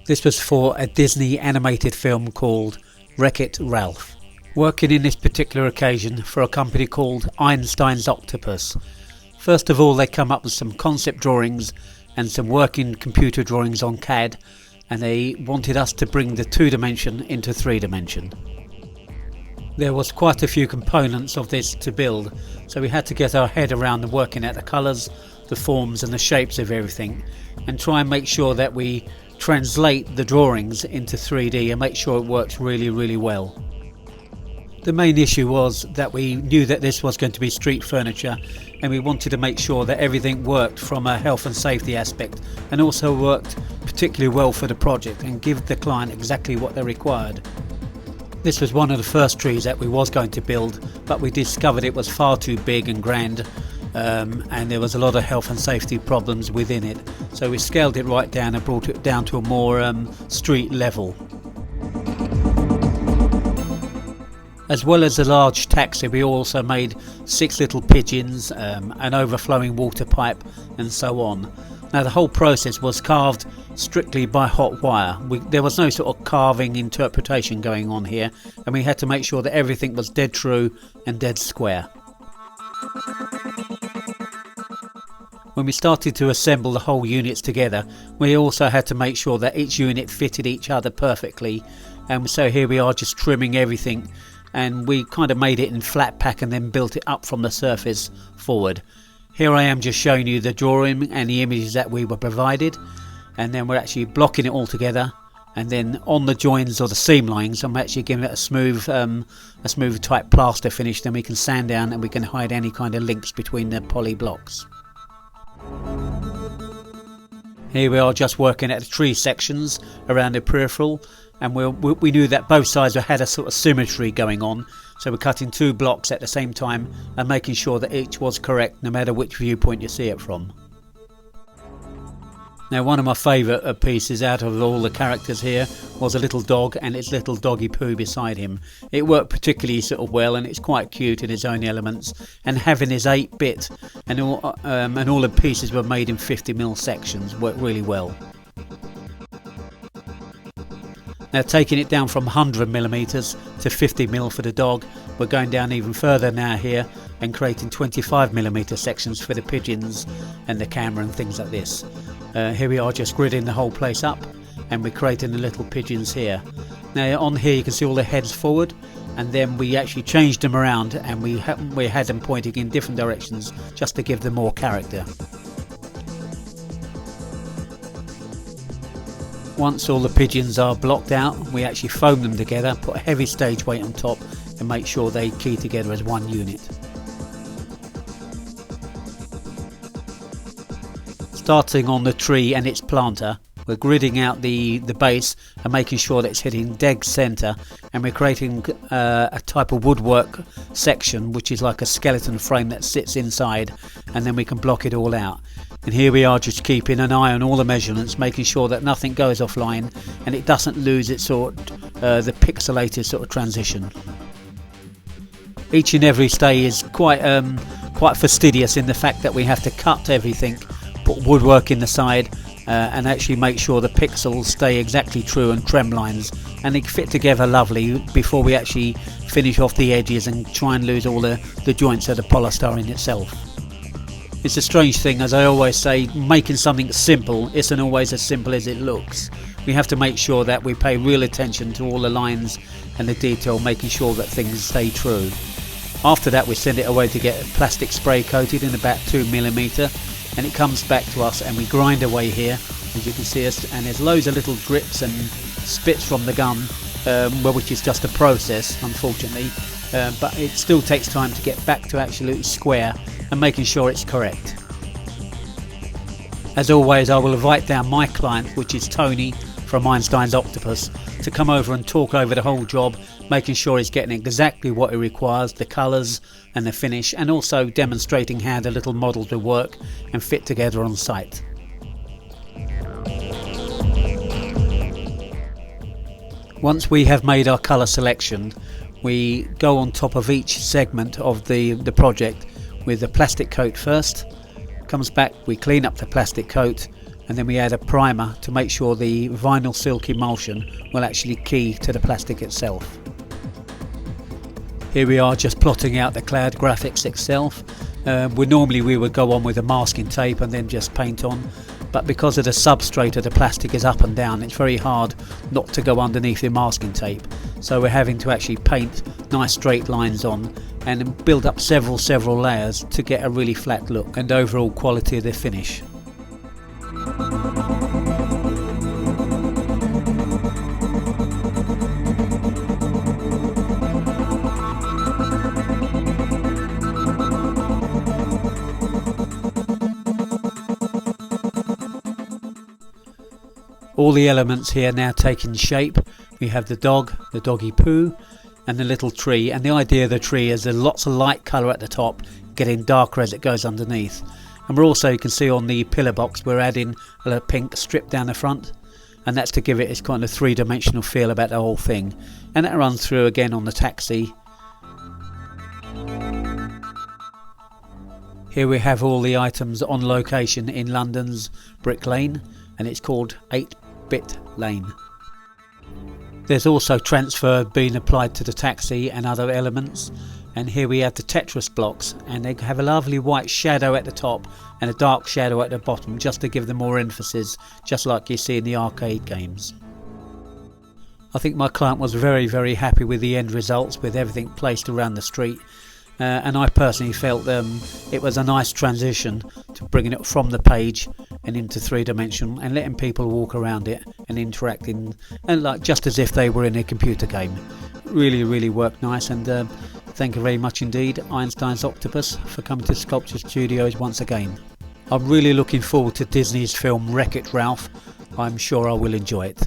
This was for a Disney animated film called Wreck-It Ralph. Working in this particular occasion for a company called Einstein's Octopus. First of all, they come up with some concept drawings and some working computer drawings on CAD, and they wanted us to bring the 2-dimension into 3-dimension. There was quite a few components of this to build, so we had to get our head around the working out the colours, the forms and the shapes of everything, and try and make sure that we translate the drawings into 3D and make sure it works really well. The main issue was that we knew that this was going to be street furniture, and we wanted to make sure that everything worked from a health and safety aspect, and also worked particularly well for the project and give the client exactly what they required. This was one of the first trees that we was going to build, but we discovered it was far too big and grand, and there was a lot of health and safety problems within it, so we scaled it right down and brought it down to a more street level. As well as a large taxi, we also made 6 little pigeons, an overflowing water pipe and so on. Now the whole process was carved strictly by hot wire. There was no sort of carving interpretation going on here, and we had to make sure that everything was dead true and dead square. When we started to assemble the whole units together, we also had to make sure that each unit fitted each other perfectly, and so here we are just trimming everything, and we kind of made it in flat pack and then built it up from the surface forward. Here I am just showing you the drawing and the images that we were provided, and then we're actually blocking it all together, and then on the joins or the seam lines I'm actually giving it a smooth type plaster finish. Then we can sand down and we can hide any kind of links between the poly blocks. Here we are just working at the tree sections around the peripheral, and we knew that both sides had a sort of symmetry going on, so we're cutting 2 blocks at the same time and making sure that each was correct no matter which viewpoint you see it from. Now one of my favourite pieces out of all the characters here was a little dog and its little doggy poo beside him. It worked particularly sort of well, and it's quite cute in its own elements, and having his 8-bit and all the pieces were made in 50mm sections worked really well. Now taking it down from 100mm to 50mm for the dog, we're going down even further now here and creating 25mm sections for the pigeons and the camera and things like this. Here we are just gridding the whole place up, and we're creating the little pigeons here. Now on here you can see all the heads forward, and then we actually changed them around, and we had them pointing in different directions just to give them more character. Once all the pigeons are blocked out, we actually foam them together, put a heavy stage weight on top and make sure they key together as one unit. Starting on the tree and its planter, we're gridding out the base and making sure that it's hitting dead centre, and we're creating a type of woodwork section which is like a skeleton frame that sits inside, and then we can block it all out. And here we are just keeping an eye on all the measurements, making sure that nothing goes offline and it doesn't lose its the pixelated sort of transition. Each and every stay is quite fastidious in the fact that we have to cut everything, put woodwork in the side, and actually make sure the pixels stay exactly true and trem lines, and they fit together lovely before we actually finish off the edges and try and lose all the joints of the polystyrene itself. It's a strange thing, as I always say, making something simple isn't always as simple as it looks. We have to make sure that we pay real attention to all the lines and the detail, making sure that things stay true. After that we send it away to get plastic spray coated in about 2mm, and it comes back to us and we grind away here, as you can see us, and there's loads of little drips and spits from the gun, which is just a process unfortunately, but it still takes time to get back to absolutely square and making sure it's correct. As always, I will invite down my client, which is Tony from Einstein's Octopus, to come over and talk over the whole job, making sure he's getting exactly what he requires, the colours and the finish, and also demonstrating how the little models will work and fit together on site. Once we have made our colour selection, we go on top of each segment of the project with the plastic coat first. Comes back, we clean up the plastic coat, and then we add a primer to make sure the vinyl silk emulsion will actually key to the plastic itself. Here we are just plotting out the cloud graphics itself. Normally we would go on with a masking tape and then just paint on, but because of the substrate of the plastic is up and down, it's very hard not to go underneath the masking tape. So we're having to actually paint nice straight lines on and build up several layers to get a really flat look and overall quality of the finish. All the elements here now taking shape. We have the dog, the doggy poo, and the little tree, and the idea of the tree is there's lots of light colour at the top, getting darker as it goes underneath. And we're also, you can see on the pillar box, we're adding a little pink strip down the front, and that's to give it its kind of three-dimensional feel about the whole thing. And that runs through again on the taxi. Here we have all the items on location in London's Brick Lane, and it's called 8-Bit Lane. There's also transfer being applied to the taxi and other elements, and here we have the Tetris blocks, and they have a lovely white shadow at the top and a dark shadow at the bottom, just to give them more emphasis, just like you see in the arcade games. I think my client was very happy with the end results, with everything placed around the street, and I personally felt it was a nice transition to bringing it from the page and into three-dimensional and letting people walk around it and interacting, and like just as if they were in a computer game. Really worked nice, and thank you very much indeed, Einstein's Octopus, for coming to Sculpture Studios once again. I'm really looking forward to Disney's film Wreck-It Ralph. I'm sure I will enjoy it.